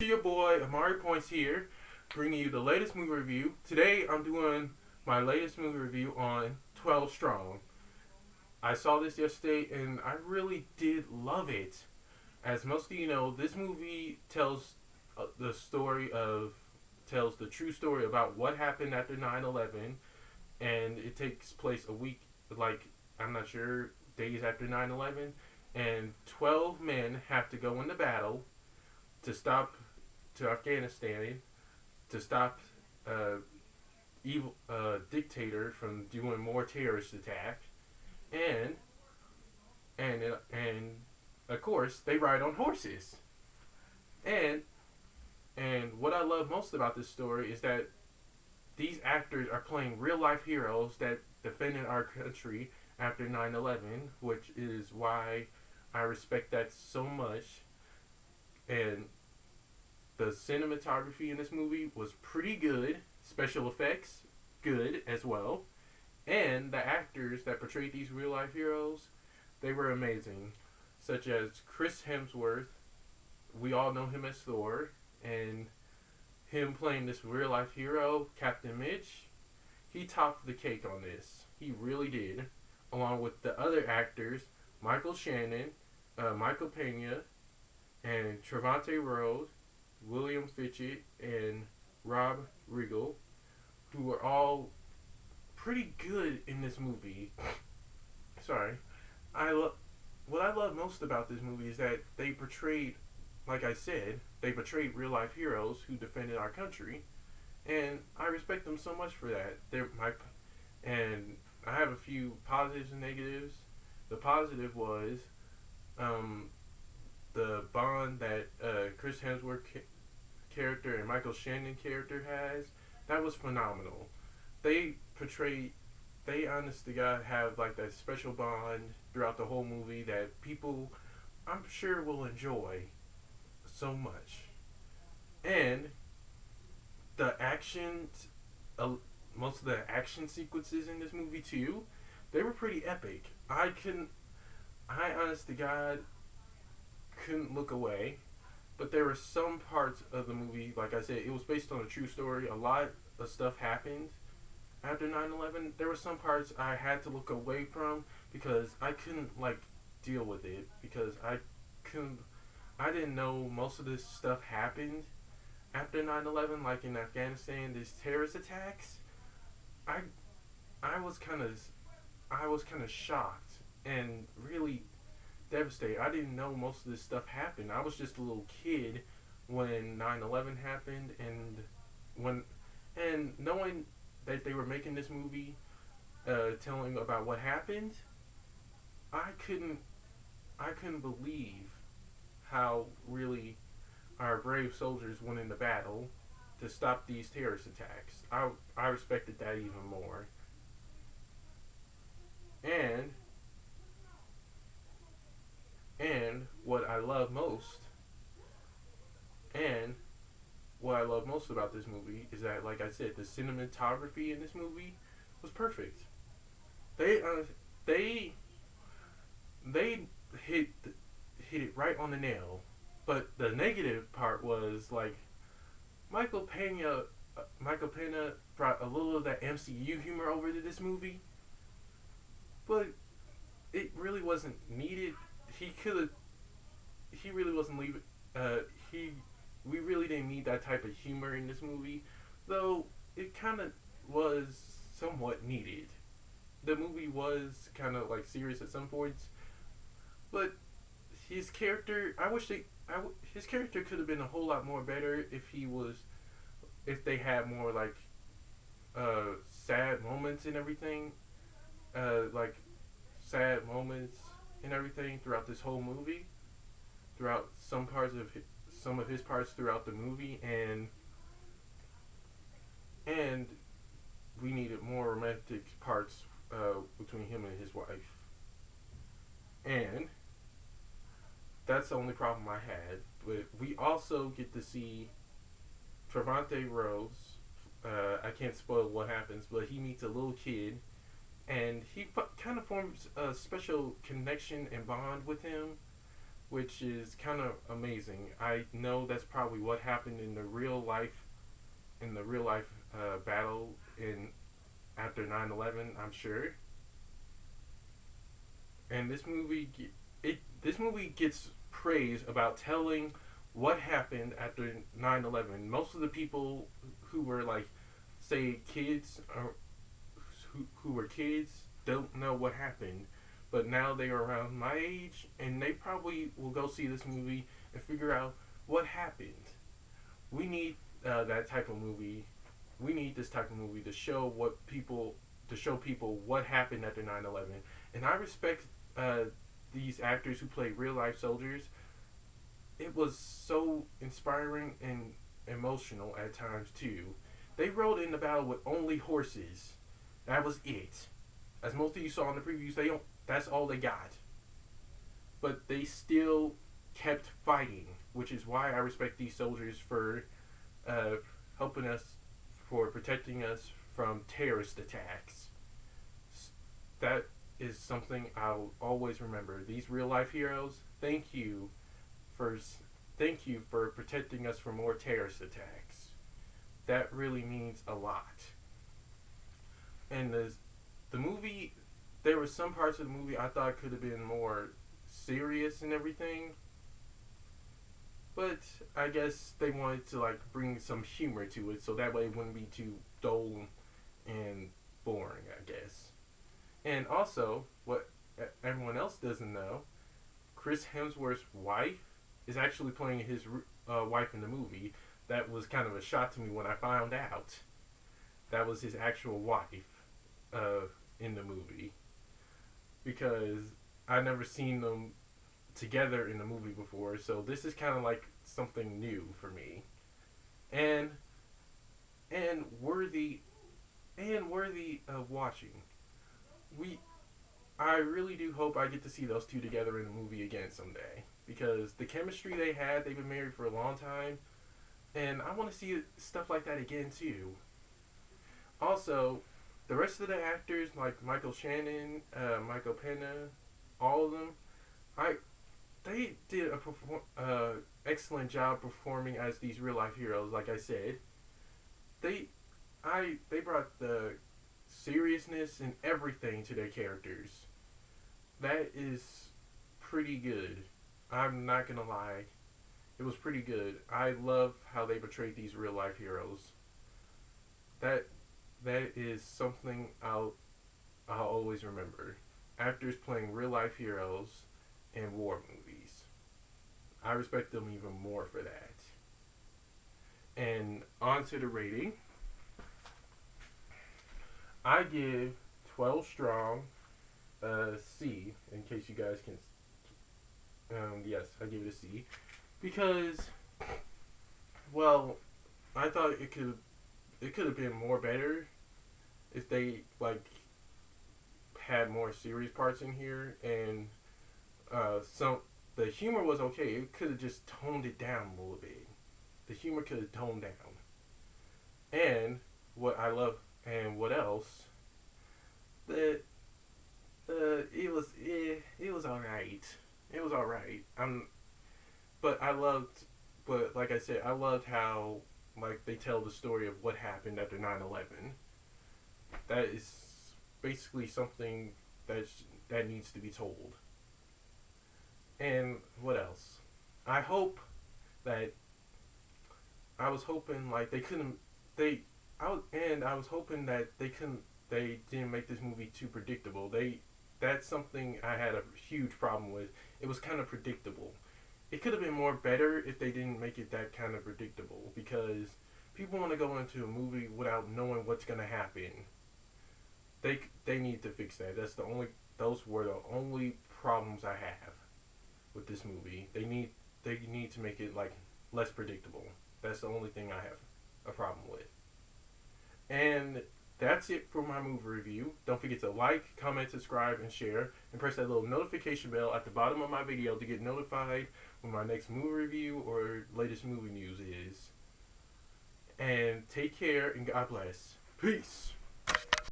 Your boy Amari Points here, bringing you the latest movie review. Today I'm doing my latest movie review on 12 Strong. I saw this yesterday and I really did love it. As most of you know, this movie tells the story of tells the true story about what happened after 9/11, and it takes place a week, like I'm not sure, days after 9/11, and 12 men have to go into battle to stop to Afghanistan to stop evil dictator from doing more terrorist attack, and and of course they ride on horses. And what I love most about this story is that these actors are playing real life heroes that defended our country after 9/11, which is why I respect that so much. And the cinematography in this movie was pretty good. Special effects, good as well. And the actors that portrayed these real life heroes, they were amazing. Such as Chris Hemsworth, we all know him as Thor, and him playing this real life hero, Captain Mitch, he topped the cake on this. He really did. Along with the other actors, Michael Shannon, Michael Pena, and Trevante Rhodes, William Fitchett, and Rob Riggle, who were all pretty good in this movie. Sorry, what I love most about this movie is that they portrayed, like I said, they portrayed real life heroes who defended our country, and I respect them so much for that. And I have a few positives and negatives. The positive was um, the bond that Chris Hemsworth character and Michael Shannon character has. That was phenomenal. They portrayed, they honest to God have like that special bond throughout the whole movie that people, I'm sure, will enjoy so much. And the actions, most of the action sequences in this movie too, they were pretty epic. I honest to God couldn't look away. But there were some parts of the movie, like I said, it was based on a true story. A lot of stuff happened after 9/11. There were some parts I had to look away from because I couldn't like deal with it because couldn't I didn't know most of this stuff happened after 9/11, like in Afghanistan, these terrorist attacks. I I was kind of I was kind of shocked and really devastated. I didn't know most of this stuff happened. I was just a little kid when 9/11 happened, when and knowing that they were making this movie telling about what happened, I couldn't I couldn't believe how really our brave soldiers went into battle to stop these terrorist attacks. I respected that even more. And what I love most and what I love most about this movie is that, like I said, the cinematography in this movie was perfect. They they they hit hit it right on the nail. But the negative part was like Michael Pena. Michael Pena brought a little of that MCU humor over to this movie, but it really wasn't needed. He could have. He really wasn't leaving. He We really didn't need that type of humor in this movie, though it kind of was somewhat needed. The movie was kind of like serious at some points, but his character, I wish they, his character could have been a whole lot more better if they had more like sad moments and everything, like sad moments and everything throughout this whole movie, throughout some of his parts throughout the movie, and we needed more romantic parts between him and his wife. And that's the only problem I had. But we also get to see Trevante Rhodes. I can't spoil what happens, but he meets a little kid, and he kind of forms a special connection and bond with him which is kind of amazing. I know that's probably what happened in the real life battle in after 9/11. I'm sure. And this movie gets praise about telling what happened after 9/11. Most of the people who were like, say, kids or who were kids don't know what happened, but now they are around my age and they probably will go see this movie and figure out what happened. We need that type of movie. We need this type of movie to show people what happened after 9/11. And I respect these actors who play real life soldiers. It was so inspiring and emotional at times too. They rode in the battle with only horses. That was it. As most of you saw in the previews, that's all they got. But they still kept fighting, which is why I respect these soldiers for uh, helping us, for protecting us from terrorist attacks. That is something I'll always remember. These real life heroes, for thank you for protecting us from more terrorist attacks. That really means a lot. And the movie, there were some parts of the movie I thought could have been more serious and everything, but I guess they wanted to like bring some humor to it, so that way it wouldn't be too dull and boring, I guess. And also, what everyone else doesn't know, Chris Hemsworth's wife is actually playing his wife in the movie. That was kind of a shock to me when I found out that was his actual wife in the movie, because I never seen them together in the movie before. So this is kind of like something new for me, and and worthy of watching. We I really do hope I get to see those two together in a movie again someday, because the chemistry they had, they've been married for a long time, and I want to see stuff like that again too. Also, the rest of the actors like Michael Shannon, Michael Pena, all of them, I they did a excellent job performing as these real life heroes. Like I said, they they brought the seriousness and everything to their characters. That is pretty good. I'm not gonna lie, it was pretty good. I love how they portrayed these real life heroes. That that is something I'll always remember. Actors playing real life heroes in war movies. I respect them even more for that. And on to the rating. I give 12 strong C, in case you guys can. Yes, I give it a C because, well, I thought it could have been more better if they like had more serious parts in here, and some the humor was okay. It could have just toned it down a little bit. The humor could have toned down. And what I love, and what else? That it was all right. It was all right. But I loved, but like I said, I loved how like they tell the story of what happened after 9/11. That is basically something that needs to be told. And what else? I hope that I was hoping like they couldn't they I was hoping that they didn't make this movie too predictable. That's something I had a huge problem with. It was kind of predictable. It could have been more better if they didn't make it that kind of predictable, because people want to go into a movie without knowing what's going to happen. They need to fix that. Those were the only problems I have with this movie. They need to make it like less predictable. That's the only thing I have a problem with. And that's it for my movie review. Don't forget to like, comment, subscribe, and share. And press that little notification bell at the bottom of my video to get notified when my next movie review or latest movie news is. And take care and God bless. Peace.